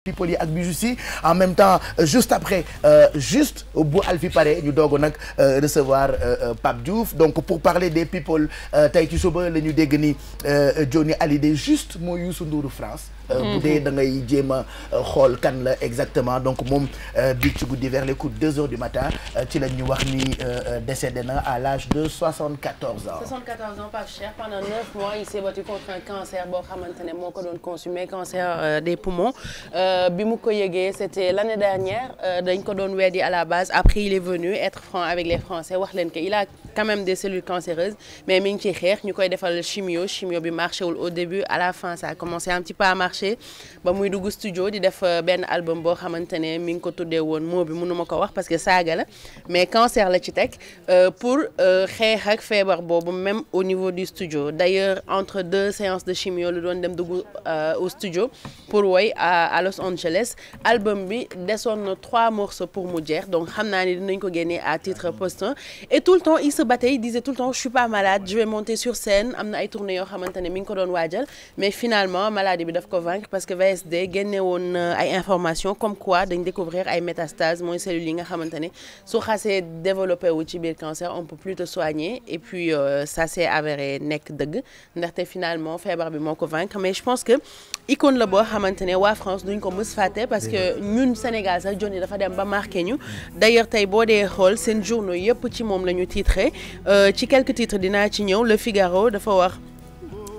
people yi ak Bijou si en même temps juste après juste bu Alfi pare ñu doog nag recevoir Pape Diouf donc pour parler des people tey ci suba la ñu dégg ni Johnny Hallyday juste mooy Youssou Ndouru France. bu dee da ngay jéem a xool kan la exactement donc moom bi ci guddi vers les coups de 2 heures du matin ci la ñu wax ni décédé na à l'âge de 74 ans. 74 ans, pas cher. Pendant 9 mois, il s'est battu contre un cancer boo xamante ne moo ko doon consumé cancer des poumons bi mu ko yëgee c'était l'année dernière dañ ko doon weddi à la base après il est venu être franc avec les Français wax leen que il a quand même des cellules cancéreuses mais mi ngi ciy xeex ñu koy defal chimio bi marché wul au début à la fin ça a commencé un petit peu à marcher ba muy dugg studio di def benn album boo xamante ne mi ngi ko tuddee woon moo bi mënuma ko wax parce que saaga la mais cancer la ci teg pour xeex ak feebar boobu même au niveau du studio d'ailleurs entre 2 séances de chimio lu doon dem dugg au studio pour woy à Los Angeles album bi desoon na 3 morceaux pour mu jeex donc xam naa ni dinañ ko génnee à titre posthume et tout le temps il se battait il disait tout le temps je suis pas malade je vais monter sur scène am na ay tournées yoo xamante ne mi ngi ko doon waajal mais finalement maladie bi daf ko vaincre parce que VSD génne woon ay informations comme quoi dañ découvrir ay métastases mooy cellules yi nga xamante ne su xasee développé wu ci biir cancer on peut plus te soigner et puis ça s'est avéré nekk dëgg ndaxte finalement feebar bi moo ko vaincre mais je pense que icône la boo xamante ne waa France duñ ko mës fàtte parce que ñun Sénégal sax Johnny dafa dem ba marqué ñu d'ailleurs tey boo dee xool seen journaux yëpp ci moom la ñu titré ci quelques titres dinaa ci ñëw Le Figaro dafa wax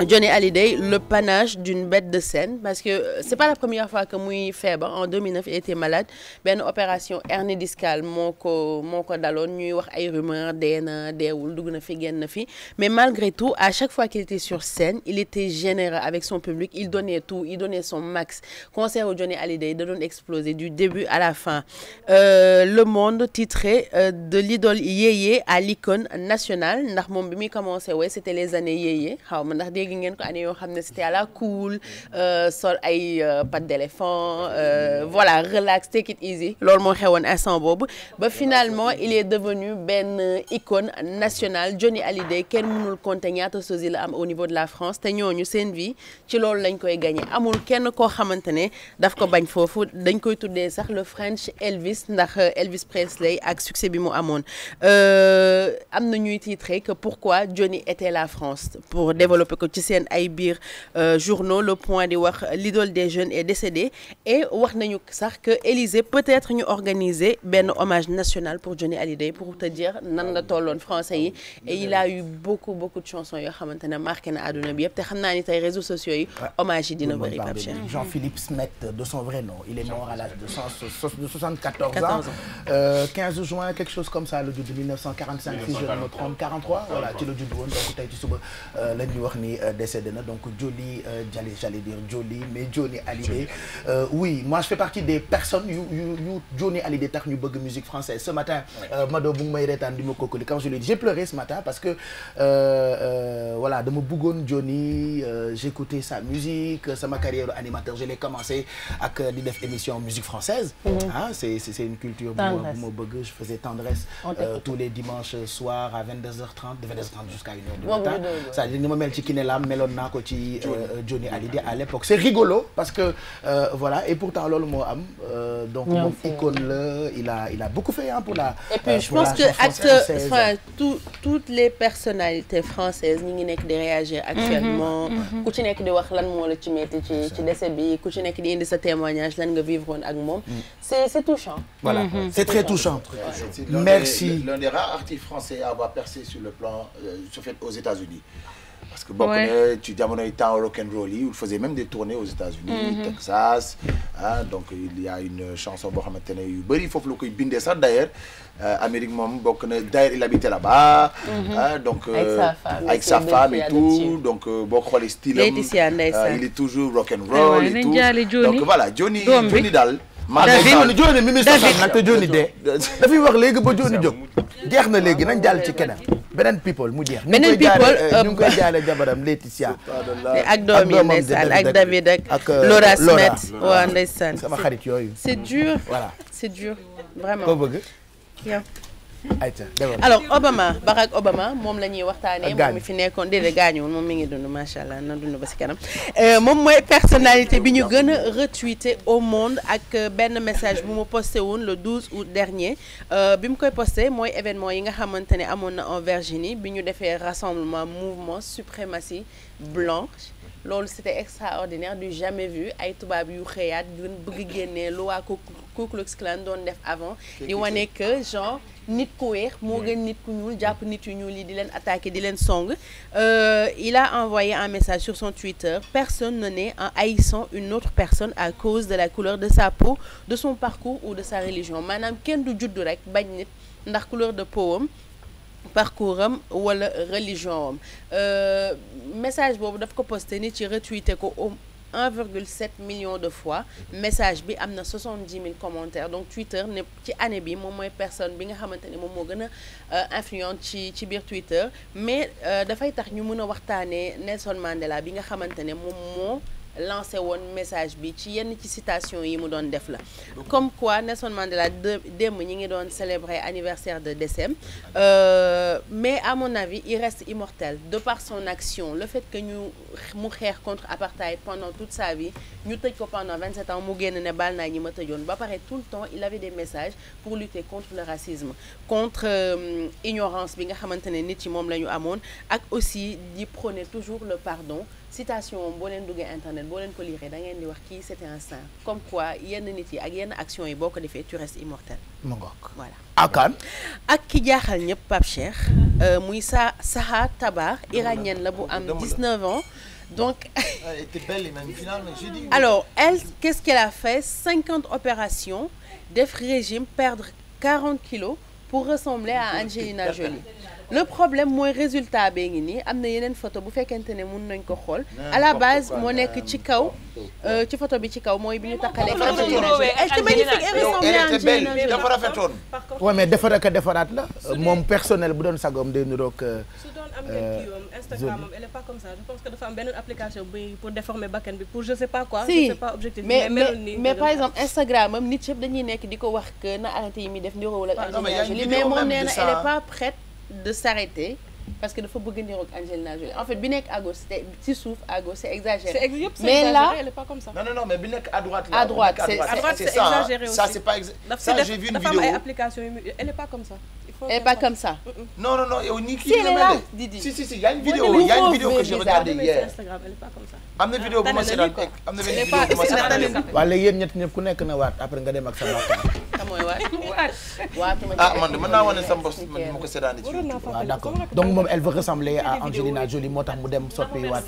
Johnny Hallyday le panache d'une bête de scène parce que c'est pas la première fois que muy feebar en 2009 il était malade benn opération hernie discale moo ko daloon ñuy wax ay rumeurs dee na deewul dugg na fi génn na fi mais malgré tout à chaque fois qu'il était sur scène il était généreux avec son public il donnait tout il donnait son max concert au Johnny Hallyday da doon exploser du début à la fin Le Monde titré de l'idole yéyé à l'icône nationale ndax moom bi muy commencé ouais c'était les années yéyé xaw ma ndax ngeen ko année yoo xam ne c'était à la cool sol ay pattes d'éléphant voilà relax take it easy loolu moo xewoon instant boobu ba finalement il est devenu benn icône nationale Johnny Hallyday kenn mënul compter ñaata sosie la am au niveau de la France te ñooñu seen vie ci loolu lañ koy gagner amul kenn koo xamante ne daf ko bañ foofu dañ koy tuddee sax le French Elvis ndax Elvis Presley ak succès bi mu amoon am na ñuy titrer que pourquoi Johnny était la France pour développer ko ci seen ay biir journaux Le Point di wax l'idole des jeunes est décédée et wax nañu sax que Élysée peut-être ñu organiser benn hommage national pour Johnny Hallyday pour te dire nan la tolloon français yi et il a eu beaucoup de chansons yoo xamante ne marqué na àdduna bi yëpp te xam naa ni tey réseaux sociaux yi hommage yi dina bëri Pape Cheikh. Jean-Philippe Smet de son vrai nom il est mort à l'âge de 74 ans 15 juin quelque chose comme ça le judd 1945 si je ne me trompe 43 voilà ci la judd woon donc tey ci suba la ñu wax ni décédé na donc Johnny j'allais dire Johnny mais Johnny Hallyday oui moi je fais partie des personnes yu Johnny Hallyday tax ñu bëgg musique française ce matin Mado bu ngi may reetaan di ma kokkali quand je lui ai dit j'ai pleuré ce matin parce que voilà dama bëggoon Johnny j'écoutais sa musique sama carrière animateur je l'ai commencé ak di def émission musique française ah c'est une culture bu ma bëgg je faisais Tendresse tous les dimanches soirs à 22h30 de 22h30 jusqu'à 1h du matin c'est-à-dire ni ma mel ci Kiné Lam meloon naa ko ci Johnny Hallyday à l'époque c'est rigolo parce que voilà et pourtant loolu moo am donc moom icône la il a beaucoup fait pour la et puis je pense que acteur toutes les personnalités françaises ñi ngi nekk di réagir actuellement ku ci nekk di wax lan moo la ci metti ci décès bi ku ci nekk di indi sa témoignage lan nga vivre woon ak moom c'est touchant voilà c'est très touchant merci l'un des rares artistes français à avoir percé sur le plan aux États-Unis parce que bokk na ci jamonoy temps rock'n'roll yi il faisait même des tournées aux États-Unis Texas donc il y a une chanson boo xamante ne yu bëri foofu la koy bindee sax d'ailleurs Amérique moom bokk na d'ailleurs il habitait là-bas donc avec sa femme et tout donc boo xoolee style am il est toujours rock'n'roll et tout donc voilà Johnny daal Johnny mi sosal nag te Johnny dee dafay wax léegi ba Johnny jóg jeex na léegi nañ jàll ci keneen beneen people mu jeex ñu ngi koy jaale jabaram Laetitia ak doom yi ndeysaan ak David ak Laura Smith waaw ndeysaan sama xarit yooyu c'est dur voilà c'est dur vraiment ko bëgg yow alors Obama Barack Obama moom la ñuy waxtaanee. moom mi fi nekkoon déedéet gaañuwul moom mi ngi dund macha allah na dund ba si kanam. moom mooy personnalité bi ñu gën a retweeté au monde ak benn message bu mu posté woon le 12 août dernier bi mu koy posté mooy événement yi nga xamante ne amoon na en Virginie bi ñu defee rassemblement mouvement suprématie blanche. loolu c'était extraordinaire du jamais vu ay tubaab yu xëyaat gën bëgg génnee lu waa Ku Klux Klan doon def avant di wane que genre nit ku weex moo gën nit ku ñuul jàpp nit yu ñuul yi di leen attaquer di leen song il a envoyé un message sur son Twitter: personne ne naît en haïssant une autre personne à cause de la couleur de sa peau, de son parcours ou de sa religion. maanaam kenn du juddu rek bañ nit ndax couleur de peau am parcours am wala religion am message boobu daf ko posté nit ci retweeté ko 1,7 million de fois message bi am na 70 000 commentaires donc Twitter ne ci année bi moom mooy personne bi nga xamante ne moom moo gën a influente ci biir Twitter mais dafay tax ñu mën a waxtaanee Nelson Mandela bi nga xamante ne moom moo lancé woon message bi ci yenn ci citation yi mu doon def la comme quoi Nelson Mandela démb ñi ngi doon célébrer anniversaire de décès mais à mon avis il reste immortel de par son action le fait que mu xeex contre apartheid pendant toute sa vie ñu tëj ko pendant 27 ans mu génn ne baal naa ñi ma tëjoon ba pare tout le temps il avait des messages pour lutter contre le racisme contre ignorance bi nga xamante ne nit yi moom la ñu amoon ak aussi di prôner toujours le pardon. citation boo leen duggee internet boo leen ko lire da ngeen di wax kii c'était un saint comme quoi yenn nit yi ak yenn action yi boo ko defee tu restes immortel. mu ngoog voilà. akan ak ki jaaxal ñëpp Pape Cheikh muy Saha Tabar iranienne la bu am 19 ans donc. Elle était belle même finalement j'ai dit. alors elle qu'est-ce qu'elle a fait 50 opérations def régime perdre 40 kilos pour ressembler à Angelina Jolie. le problème mooy résultat bee ngi nii am na yeneen photo bu fekkente ne mun nañ ko xool à la base moo nekk ci kaw ci photo bi ci kaw mooy bi ñu taqalee Angelina Jolie elle était magnifique et ressemblait à Angelina Jolie dafa rafetoon. waaw mais defaraat la moom personnel bu doon sagom day niroog su doon am ngeen kii Instagram elle est pas comme ça je pense que dafa am beneen application bi pour déformer bakkan bi pour je sais pas quoi. si je sais pas objectif mais par exemple Instagram am nit yëpp dañuy nekk di ko wax que na arrêté yi muy def niroowul ak Angelina Jolie mais moom nee na elle est pas prête de s'arrêter parce que dafa bëgg niroog Angelina Jolie en fait bi nekk à gauche c'est ci suuf à gauche c'est exagéré. mais là elle est pas comme ça. non mais bi nekk à droite. à droite c'est exagéré aussi. ça c'est pas ça j'ai vu une vidéo. dafa am ay applications yu elle est pas comme ça. elle est pas comme ça. non yow nii kii si elle est là Didi. si y a une vidéo que j'ai regardée hier. Instagram elle est pas comme ça. am na vidéo bu ma seetaan am na vidéo bu ma seetaan. waaw léegi yéen ñëpp ku nekk na waat après nga dem ak sa mbokk. mooy waat man de mën naa wane sa mbos man ma ko seetaan ci. waaw d'accord donc moom elle veut ressembler à Angelina Jolie moo tax mu dem soppi waat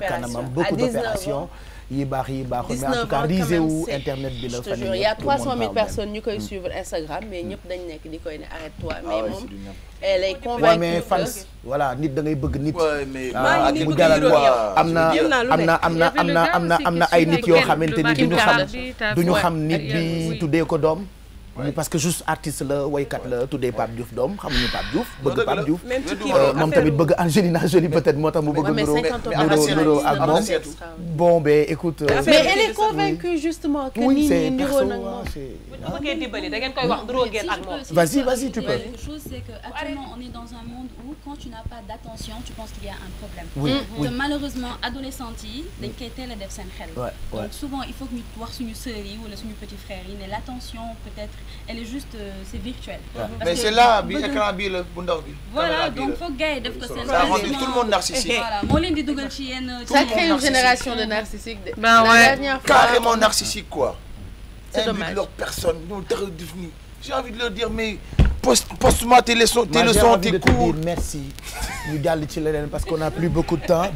kanamam beaucoup d'opérations yi baax yi baaxul mais en tout cas risé wu internet bi la. il y a 300 000 personnes ñu koy suivre Instagram mais ñëpp dañ nekk di koy ne arrête-toi mais moom elle est convaincue mais fans voilà nit da ngay bëgg nit. mu jaral am na ay nit yoo xamante ni duñu xam nit bi tuddee ko doom. parce que juste artiste la waykat la tuddee Pape Diouf doom xamuñu Pape Diouf bëgg Pape Diouf moom tamit bëgg Angelina Jolie peut-être moo tax mu bëgg nuroo ak moom bon ben écoute mais elle est convaincue justement que nit ñi niroo nag moom bëggee dimbali da ngeen koy wax nuroo ngeen ak moom vas-y tu peux. La chose c'est que actuellement on est dans un monde où quand tu n'as pas d'attention tu penses qu'il y a un problème. oui te malheureusement adolescentes yi dañ koy teel a def seen xel. donc souvent il faut que ñu wax suñu sœurs yi wala suñu petits frères yi ne l'attention peut-être elle est juste c'est virtuel. mais c'est là bi écran bi la bu ndaw bi. voilà donc foog gars yi def ko seen. ça rend tout le monde narcissique. voilà moo leen di dugal ci yenn. ça crée une génération de narcissiques de. la dernière fois carrément narcissique quoi. c'est dommage leur personne ñoo tax a def nii j'ai envie de leur dire mais poste-moi tes leçons tes cours. merci ñu jàll ci leneen parce qu'on n'a plus beaucoup de temps.